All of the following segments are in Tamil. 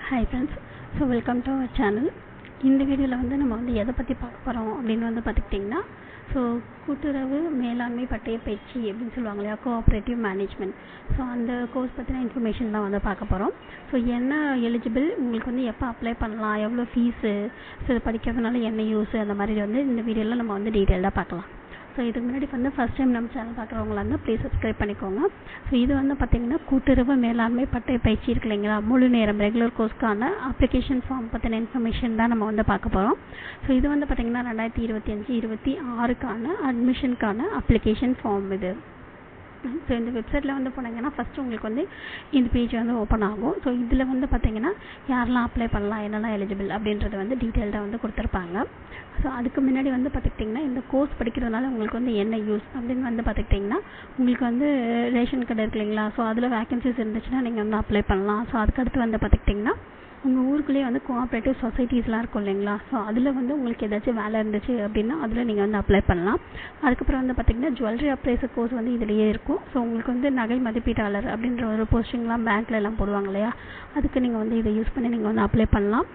Hi friends, so welcome to our channel. இந்த வீடியோவில் வந்து நம்ம வந்து எதை பற்றி பார்க்க போகிறோம் அப்படின்னு வந்து பார்த்துக்கிட்டிங்கன்னா கூட்டுறவு மேலாண்மை பட்டய பயிற்சி அப்படின்னு சொல்லுவாங்க இல்லையா, கோஆப்ரேட்டிவ் மேனேஜ்மெண்ட். ஸோ அந்த கோர்ஸ் பற்றின இன்ஃபர்மேஷன் தான் வந்து பார்க்க போகிறோம். ஸோ என்ன எலிஜிபிள், உங்களுக்கு வந்து எப்போ அப்ளை பண்ணலாம், எவ்வளோ ஃபீஸு, ஸோ இது படிக்கிறதுனால என்ன யூஸு, அந்த மாதிரி வந்து இந்த வீடியோவில் நம்ம வந்து டீட்டெயிலாக பார்க்கலாம். ஸோ இதுக்கு முன்னாடி வந்து ஃபஸ்ட் டைம் நம்ம சேனல் பார்க்குறவங்களா இருந்தால் ப்ளீஸ் சப்ஸ்கிரைப் பண்ணிக்கோங்க. ஸோ இது வந்து பார்த்திங்கன்னா கூட்டுறவு மேலாண்மை பட்டய பயிற்சி இருக்கு இல்லைங்களா, முழு நேரம் ரெகுலர் கோர்ஸ்க்கான அப்ளிகேஷன் ஃபார்ம் பற்றின இன்ஃபர்மேஷன் தான் நம்ம வந்து பார்க்க போகிறோம். ஸோ இது வந்து பார்த்திங்கன்னா 2025-26 அட்மிஷனுக்கான அப்ளிகேஷன் ஃபார்ம் இது. ஸோ இந்த வெப்சைட்டில் வந்து போனீங்கன்னா ஃபஸ்ட்டு உங்களுக்கு வந்து இந்த பேஜ் வந்து ஓப்பன் ஆகும். ஸோ இதில் வந்து பார்த்திங்கன்னா யாரெல்லாம் அப்ளை பண்ணலாம், என்னெல்லாம் எலிஜிபிள் அப்படின்றது வந்து டீட்டெயில்டாக வந்து கொடுத்துருப்பாங்க. ஸோ அதுக்கு முன்னாடி வந்து பார்த்துக்கிட்டிங்கன்னா இந்த கோர்ஸ் படிக்கிறதுனால உங்களுக்கு வந்து என்ன யூஸ் அப்படின்னு வந்து பார்த்துக்கிட்டிங்கன்னா, உங்களுக்கு வந்து ரேஷன் கார்டு இருக்கு இல்லைங்களா, ஸோ அதில் வேகன்சிஸ் இருந்துச்சுன்னா நீங்கள் வந்து அப்ளை பண்ணலாம். ஸோ அதுக்கடுத்து வந்து பார்த்துக்கிட்டிங்கன்னா உங்கள் ஊருக்குள்ளேயே வந்து கோஆப்ரேட்டிவ் சொசைட்டிஸ்லாம் இருக்கும் இல்லைங்களா, ஸோ அதில் வந்து உங்களுக்கு ஏதாச்சும் வேலை இருந்துச்சு அப்படின்னா அதில் நீங்கள் வந்து அப்ளை பண்ணலாம். அதுக்கப்புறம் வந்து பார்த்திங்கன்னா ஜுவல்லரி அப்ரைசர் கோர்ஸ் வந்து இதிலேயே இருக்கும். ஸோ உங்களுக்கு வந்து நகை மதிப்பீட்டாளர் அப்படின்ற ஒரு போஸ்டிங்லாம் பேங்க்கில் எல்லாம் போடுவாங்க இல்லையா, அதுக்கு நீங்கள் வந்து இதை யூஸ் பண்ணி நீங்கள் வந்து அப்ளை பண்ணலாம்.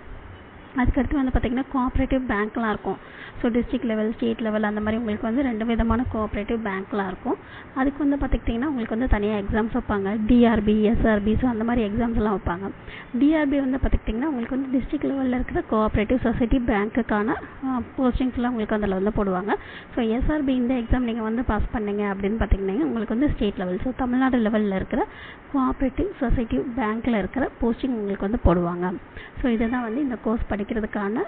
அதுக்கடுத்து வந்து பார்த்திங்கன்னா கோஆப்ரேட்டிவ் பேங்க்லாம் இருக்கும். So district level, state level அந்த மாதிரி உங்களுக்கு வந்து 2 விதமான கோஆப்ரேட்டிவ் பேங்க்லாம் இருக்கும். அதுக்கு வந்து பார்த்துக்கிட்டிங்கன்னா உங்களுக்கு வந்து தனியாக எக்ஸாம்ஸ் வைப்பாங்க, டிஆர்பி, எஸ்ஆர்பி, ஸோ அந்த மாதிரி எக்ஸாம்ஸ் எல்லாம் வைப்பாங்க. டிஆர்பி வந்து பார்த்துக்கிட்டிங்கன்னா உங்களுக்கு வந்து டிஸ்ட்ரிக்ட் லெவலில் இருக்கிற கோஆப்ரேட்டிவ் சொசைட்டி பேங்க்குக்கான போஸ்டிங்ஸ்லாம் உங்களுக்கு அதில் வந்து போடுவாங்க. ஸோ எஸ்ஆர்பி இந்த எக்ஸாம் நீங்கள் வந்து பாஸ் பண்ணீங்க அப்படின்னு பார்த்திங்கன்னா உங்களுக்கு வந்து ஸ்டேட் லெவல், ஸோ தமிழ்நாடு லெவலில் இருக்கிற கோஆப்ரேட்டிவ் சொசைட்டி பேங்க்கில் இருக்கிற போஸ்டிங் உங்களுக்கு வந்து போடுவாங்க. ஸோ இதை தான் வந்து இந்த கோர்ஸ் படிக்கிறதுக்கான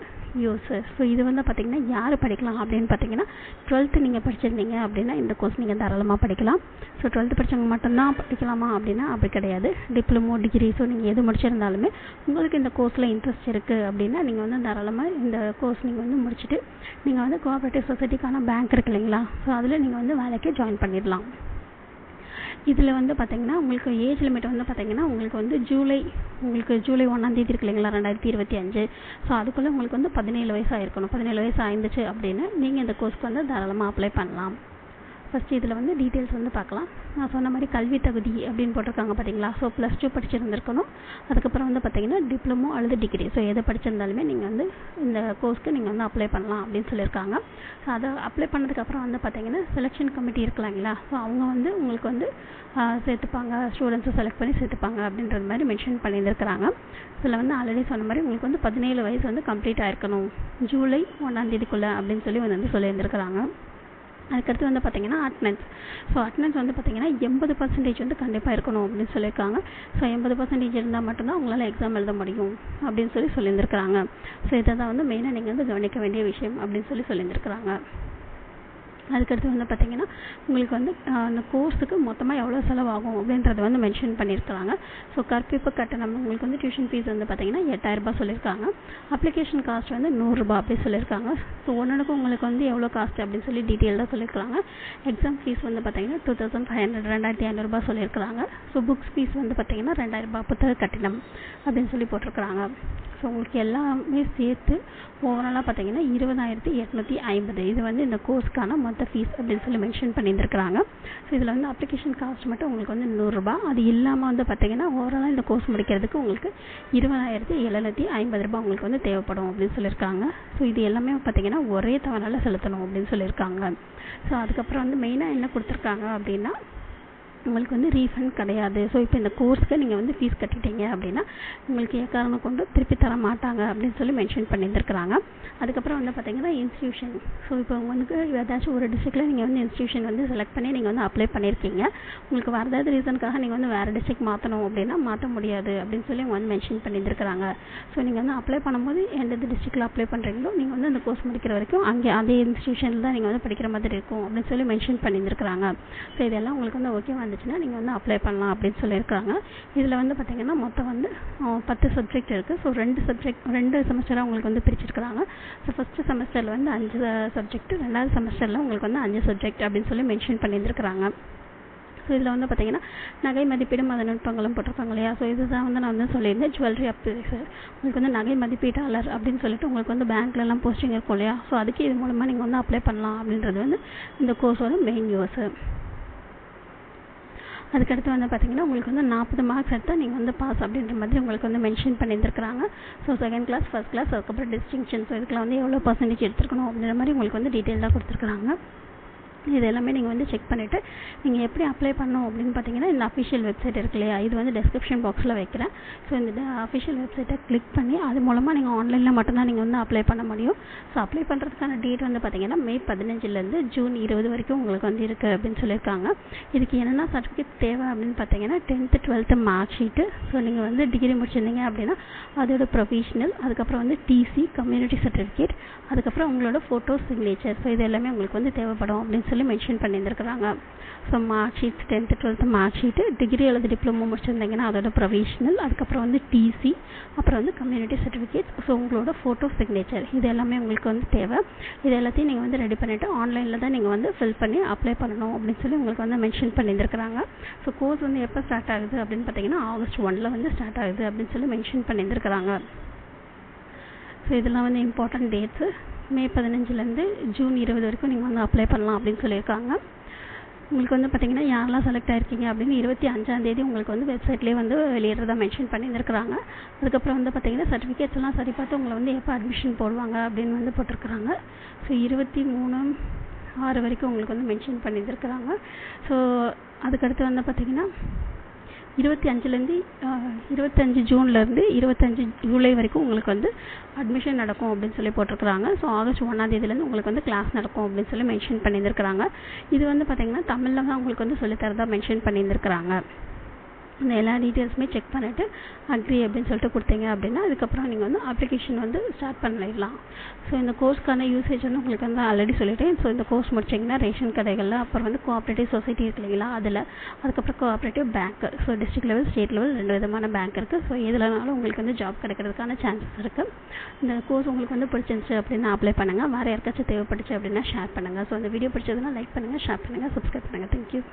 யூஸு. ஸோ இது வந்து பார்த்திங்கன்னா யார் படிக்கலாம் அப்படின்னு பார்த்தீங்கன்னா 12th நீங்கள் படிச்சிருந்தீங்க அப்படின்னா இந்த கோர்ஸ் நீங்கள் தாராளமாக படிக்கலாம். ஸோ 12th படித்தவங்க மட்டும்தான் படிக்கலாமா அப்படின்னா அப்படி கிடையாது. டிப்ளமோ, டிகிரி, ஸோ நீங்கள் எது முடிச்சிருந்தாலுமே உங்களுக்கு இந்த கோர்ஸில் இன்ட்ரெஸ்ட் இருக்குது அப்படின்னா நீங்கள் வந்து தாராளமாக இந்த கோர்ஸ் நீங்கள் வந்து முடிச்சுட்டு நீங்கள் வந்து கோஆப்ரேட்டிவ் சொசைட்டிக்கான பேங்க் இருக்கு இல்லைங்களா, ஸோ அதில் நீங்கள் வந்து வேலைக்கு ஜாயின் பண்ணிடலாம். இதில் வந்து பார்த்திங்கன்னா உங்களுக்கு ஏஜ் லிமிட் வந்து பார்த்திங்கன்னா உங்களுக்கு வந்து ஜூலை 1 இருக்கு இல்லைங்களா 2025, ஸோ அதுக்குள்ளே உங்களுக்கு வந்து 17 வயசு ஆயிருக்கணும். 17 வயசு ஆயிருந்துச்சு அப்படின்னு நீங்கள் இந்த கோர்ஸ்க்கு வந்து தாராளமாக அப்ளை பண்ணலாம். ஃபஸ்ட்டு இதில் வந்து டீட்டெயில்ஸ் வந்து பார்க்கலாம். நான் சொன்ன மாதிரி கல்வி தகுதி அப்படின்னு போட்டிருக்காங்க பார்த்தீங்களா, ஸோ +2 படிச்சிருந்துருக்கணும். அதுக்கப்புறம் வந்து பார்த்திங்கன்னா டிப்ளமோ அல்லது டிகிரி, ஸோ எதை படிச்சிருந்தாலுமே நீங்கள் வந்து இந்த கோர்ஸ்க்கு நீங்கள் வந்து அப்ளை பண்ணலாம் அப்படின்னு சொல்லியிருக்காங்க. ஸோ அதை அப்ளை பண்ணதுக்கப்புறம் வந்து பார்த்திங்கன்னா செலெக்ஷன் கமிட்டி இருக்கலாங்களா, ஸோ அவங்க வந்து உங்களுக்கு வந்து சேர்த்துப்பாங்க, ஸ்டூடெண்ட்ஸை செலக்ட் பண்ணி சேர்த்துப்பாங்க அப்படின்றது மாதிரி மென்ஷன் பண்ணியிருந்துருக்கிறாங்க. இதில் வந்து ஆல்ரெடி சொன்ன மாதிரி உங்களுக்கு வந்து 17 வயசு வந்து கம்ப்ளீட் ஆகிருக்கணும் ஜூலை 1 அப்படின்னு சொல்லி வந்து சொல்லியிருந்துருக்கிறாங்க. அதுக்கடுத்து வந்து பார்த்திங்கன்னா அட்டனன்ஸ். ஸோ அட்டனன்ஸ் வந்து பார்த்திங்கன்னா 80% வந்து கண்டிப்பாக இருக்கணும் அப்படின்னு சொல்லியிருக்காங்க. ஸோ 80% இருந்தால் மட்டும்தான் உங்களால் எக்ஸாம் எழுத முடியும் அப்படின்னு சொல்லியிருந்துருக்கிறாங்க. ஸோ இதை தான் வந்து மெயினாக நீங்கள் வந்து கவனிக்க வேண்டிய விஷயம் அப்படின்னு சொல்லியிருந்துருக்கிறாங்க. அதுக்கடுத்து வந்து பார்த்திங்கன்னா உங்களுக்கு வந்து அந்த கோர்ஸுக்கு மொத்தமாக எவ்வளோ செலவாகும் அப்படின்றத வந்து மென்ஷன் பண்ணியிருக்கிறாங்க. ஸோ கற்பிப்பு கட்டணம் உங்களுக்கு வந்து டியூஷன் ஃபீஸ் வந்து பார்த்திங்கன்னா 8000 ரூபாய் சொல்லியிருக்காங்க. அப்ளிகேஷன் காஸ்ட் வந்து 100 ரூபாய் அப்படி சொல்லியிருக்காங்க. ஸோ ஒன்றுக்கும் உங்களுக்கு வந்து எவ்வளோ காஸ்ட் அப்படின்னு சொல்லி டீட்டெயிலாக சொல்லியிருக்காங்க. எக்ஸாம் ஃபீஸ் வந்து பார்த்திங்கன்னா 2500 2500 ரூபாய் சொல்லியிருக்கிறாங்க. ஸோ புக்ஸ் ஃபீஸ் வந்து பார்த்திங்கன்னா 2000 ரூபாய் புத்தக கட்டணம் அப்படின்னு சொல்லி போட்டிருக்கிறாங்க. ஸோ உங்களுக்கு எல்லாமே சேர்த்து ஓவராலாக பார்த்திங்கன்னா 20,850 இது வந்து இந்த கோர்ஸ்க்கான மொத்த ஃபீஸ் அப்படின்னு சொல்லி மென்ஷன் பண்ணியிருந்துருக்கிறாங்க. ஸோ இதில் வந்து அப்ளிகேஷன் காஸ்ட் மட்டும் உங்களுக்கு வந்து 100 ரூபாய். அது இல்லாமல் வந்து பார்த்திங்கன்னா ஓவராலாக இந்த கோர்ஸ் முடிக்கிறதுக்கு உங்களுக்கு 20,750 ரூபாய் உங்களுக்கு வந்து தேவைப்படும் அப்படின்னு சொல்லியிருக்காங்க. ஸோ இது எல்லாமே பார்த்திங்கன்னா ஒரே தவணையில் செலுத்தணும் அப்படின்னு சொல்லியிருக்காங்க. ஸோ அதுக்கப்புறம் வந்து மெயினாக என்ன கொடுத்துருக்காங்க அப்படின்னா உங்களுக்கு வந்து ரீஃபண்ட் கிடையாது. ஸோ இப்போ இந்த கோர்ஸ்க்கு நீங்கள் வந்து ஃபீஸ் கட்டிட்டீங்க அப்படின்னா உங்களுக்கு எக்காரணம் கொண்டு திருப்பி தர மாட்டாங்க அப்படின்னு சொல்லி மென்ஷன் பண்ணியிருந்துருக்கிறாங்க. அதுக்கப்புறம் வந்து பார்த்திங்கன்னா இன்ஸ்டியூஷன். ஸோ இப்போ உங்களுக்கு ஏதாச்சும் ஒரு டிஸ்ட்ரிக்டில் நீங்கள் வந்து இன்ஸ்டியூஷன் வந்து செலக்ட் பண்ணி நீங்கள் வந்து அப்ளை பண்ணியிருக்கீங்க, உங்களுக்கு வேறு ஏதாவது ரீசனுக்காக நீங்கள் வந்து வேறு டிஸ்ட்ரிக்ட் மாற்றணும் அப்படின்னா மாற்ற முடியாது அப்படின்னு சொல்லி அவங்க வந்து மென்ஷன் பண்ணியிருந்துருக்கிறாங்க. ஸோ நீங்கள் வந்து அப்ளை பண்ணும்போது எந்த டிஸ்ட்ரிக்டில் அப்ளை பண்ணுறீங்களோ நீங்கள் வந்து அந்த கோர்ஸ் முடிக்கிற வரைக்கும் அங்கே அதே இன்ஸ்டியூஷனில் தான் நீங்கள் வந்து படிக்கிற மாதிரி இருக்கும் அப்படின்னு சொல்லி மென்ஷன் பண்ணியிருந்துருக்கிறாங்க. ஸோ இதெல்லாம் உங்களுக்கு வந்து ஓகே வந்துச்சுன்னா நீங்கள் வந்து அப்ளை பண்ணலாம் அப்படின்னு சொல்லியிருக்காங்க. இதில் வந்து பார்த்திங்கன்னா மொத்தம் வந்து 10 சப்ஜெக்ட் இருக்குது. ஸோ 2 செமஸ்டராக உங்களுக்கு வந்து பிரிச்சிருக்கிறாங்க. ஸோ ஃபஸ்ட்டு செமஸ்டரில் வந்து 5 சப்ஜெக்ட், 2வது செமஸ்டரில் உங்களுக்கு வந்து 5 சப்ஜெக்ட் அப்படின்னு சொல்லி மென்ஷன் பண்ணியிருந்துருக்கிறாங்க. ஸோ இதில் வந்து பார்த்திங்கன்னா நகை மதிப்பீடும் மத நுட்பங்களும் போட்டிருக்காங்க இல்லையா, ஸோ இதுதான் வந்து நான் வந்து சொல்லியிருந்தேன் ஜுவல்லரி அப்ரைசர். உங்களுக்கு வந்து நகை மதிப்பீட்டாளர் அப்படின்னு சொல்லிட்டு உங்களுக்கு வந்து பேங்க்லலாம் போஸ்டிங் இருக்கும் இல்லையா, ஸோ அதுக்கு இது மூலமாக நீங்கள் வந்து அப்ளை பண்ணலாம் அப்படின்றது வந்து இந்த கோர்ஸோட மெயின் யூஸு. அதுக்கடுத்து வந்து பார்த்தீங்கன்னா உங்களுக்கு வந்து 40 மார்க்ஸ் எடுத்தால் நீங்கள் வந்து பாஸ் அப்படின்ற மாதிரி உங்களுக்கு வந்து மென்ஷன் பண்ணியிருந்துருக்காங்க. So second class, first class, அதுக்கப்புறம் டிஸ்டிங்ஷன், ஸோ இதுக்கெல்லாம் வந்து எவ்வளோ பர்சன்டேஜ் எடுத்துருக்கணும் அப்படின்ற மாதிரி உங்களுக்கு வந்து டீட்டெயிலாக கொடுத்துருக்குறாங்க. இது எல்லாமே நீங்கள் வந்து செக் பண்ணிவிட்டு நீங்கள் எப்படி அப்ளை பண்ணணும் அப்படின்னு பார்த்தீங்கன்னா இந்த அஃபிஷியல் வெப்சைட் இருக்கு இல்லையா, இது வந்து டெஸ்கிரிப்ஷன் பாக்ஸில் வைக்கிறேன். ஸோ இந்த அஃபிஷியல் வெப்சைட்டை கிளிக் பண்ணி அது மூலமாக நீங்கள் ஆன்லைனில் மட்டும்தான் நீங்கள் வந்து அப்ளை பண்ண முடியும். ஸோ அப்ளை பண்ணுறதுக்கான டேட் வந்து பார்த்தீங்கன்னா May 15 ஜூன் 20 வரைக்கும் உங்களுக்கு வந்து இருக்குது அப்படின்னு சொல்லியிருக்காங்க. இதுக்கு என்னென்ன சர்டிஃபிகேட் தேவை அப்படின்னு பார்த்தீங்கன்னா 10th 12th mark sheet, so நீங்கள் வந்து டிகிரி முடிச்சிருந்தீங்க அப்படின்னா அதோட ப்ரொவிஷனல், அதுக்கப்புறம் வந்து டிசி, கம்யூனிட்டி சர்டிஃபிகேட், அதுக்கப்புறம் உங்களோட ஃபோட்டோ சிக்னேச்சர், ஸோ இது எல்லாமே உங்களுக்கு வந்து தேவைப்படும் அப்படின்னு சொல்லி மென்ஷன் பண்ணியிருந்துருக்குறாங்க. So mark sheet, 10th 12th mark sheet, degree அல்லது டிப்ளமோ முடிச்சிருந்தீங்கன்னா அதோட ப்ரொவிஷனல், அதுக்கப்புறம் வந்து டிசி, அப்புறம் வந்து கம்யூனிட்டி சர்டிஃபிகேட், ஸோ உங்களோட ஃபோட்டோ சிக்னேச்சர், இது எல்லாமே உங்களுக்கு வந்து தேவை. இது எல்லாத்தையும் நீங்கள் வந்து ரெடி பண்ணிவிட்டு ஆன்லைனில் தான் நீங்கள் வந்து ஃபில் பண்ணி அப்ளை பண்ணணும் அப்படின்னு சொல்லி உங்களுக்கு வந்து மென்ஷன் பண்ணியிருந்துருக்குறாங்க. ஸோ கோர்ஸ் வந்து எப்போ ஸ்டார்ட் ஆகுது அப்படின்னு பார்த்தீங்கன்னா August 1 வந்து ஸ்டார்ட் ஆகுது அப்படின்னு சொல்லி மென்ஷன் பண்ணியிருந்துருக்குறாங்க. ஸோ இதெல்லாம் வந்து இம்பார்ட்டன்ட் டேட்ஸு. May 15 ஜூன் 20 வரைக்கும் நீங்கள் வந்து அப்ளை பண்ணலாம் அப்படின்னு சொல்லியிருக்காங்க. உங்களுக்கு வந்து பார்த்தீங்கன்னா யாரெல்லாம் செலக்ட் ஆகிருக்கீங்க அப்படின்னு 25 உங்களுக்கு வந்து வெப்சைட்லேயே வந்து வெளியிடுறதா மென்ஷன் பண்ணியிருந்துருக்குறாங்க. அதுக்கப்புறம் வந்து பார்த்தீங்கன்னா சர்டிஃபிகேட்ஸ் எல்லாம் சரி பார்த்து உங்களை வந்து எப்போ அட்மிஷன் போடுவாங்க அப்படின்னு வந்து போட்டிருக்குறாங்க. ஸோ 23/6 வரைக்கும் உங்களுக்கு வந்து மென்ஷன் பண்ணியிருந்துருக்குறாங்க. ஸோ அதுக்கடுத்து வந்து பார்த்தீங்கன்னா 25 ஜூன்லேருந்து 25 ஜூலை வரைக்கும் உங்களுக்கு வந்து அட்மிஷன் நடக்கும் அப்படின்னு சொல்லி போட்டிருக்கிறாங்க. ஸோ August 1 உங்களுக்கு வந்து கிளாஸ் நடக்கும் அப்படின்னு சொல்லி மென்ஷன் பண்ணியிருந்துருக்குறாங்க. இது வந்து பார்த்தீங்கன்னா தமிழில் தான் உங்களுக்கு வந்து சொல்லித்தரதா மென்ஷன் பண்ணியிருந்துருக்குறாங்க. இந்த எல்லா டீட்டெயில்ஸுமே செக் பண்ணிவிட்டு அக்ரி அப்படின்னு சொல்லிட்டு கொடுத்தீங்க அப்படின்னா அதுக்கப்புறம் நீங்கள் வந்து அப்ளிகேஷன் வந்து ஸ்டார்ட் பண்ணிடலாம். ஸோ இந்த கோர்ஸ்க்கான யூசேஜ் வந்து உங்களுக்கு வந்து ஆல்ரெடி சொல்லிட்டேன். ஸோ இந்த கோர்ஸ் முடிச்சிங்கன்னா ரேஷன் கடைகளில், அப்புறம் வந்து கோஆப்ரேட்டிவ் சொசைட்டி இருக்கு இல்லைங்களா அதில், அதுக்கப்புறம் cooperative bank, so district level, state level 2 விதமான பேங்க் இருக்குது. ஸோ எதுலனாலும் உங்களுக்கு வந்து ஜாப் கிடைக்கிறதுக்கான சான்சஸ் இருக்குது. இந்த கோர்ஸ் உங்களுக்கு வந்து பிடிச்சிருந்துச்சு அப்படின்னா அப்ளை பண்ணுங்கள். வேறு யாருக்காச்சும் தேவைப்பட்டுச்சு அப்படின்னா ஷேர் பண்ணுங்கள். ஸோ இந்த வீடியோ பிடிச்சதுன்னா லைக் பண்ணுங்கள், ஷேர் பண்ணுங்கள், சப்ஸ்கிரைப் பண்ணுங்கள். தேங்க்யூ.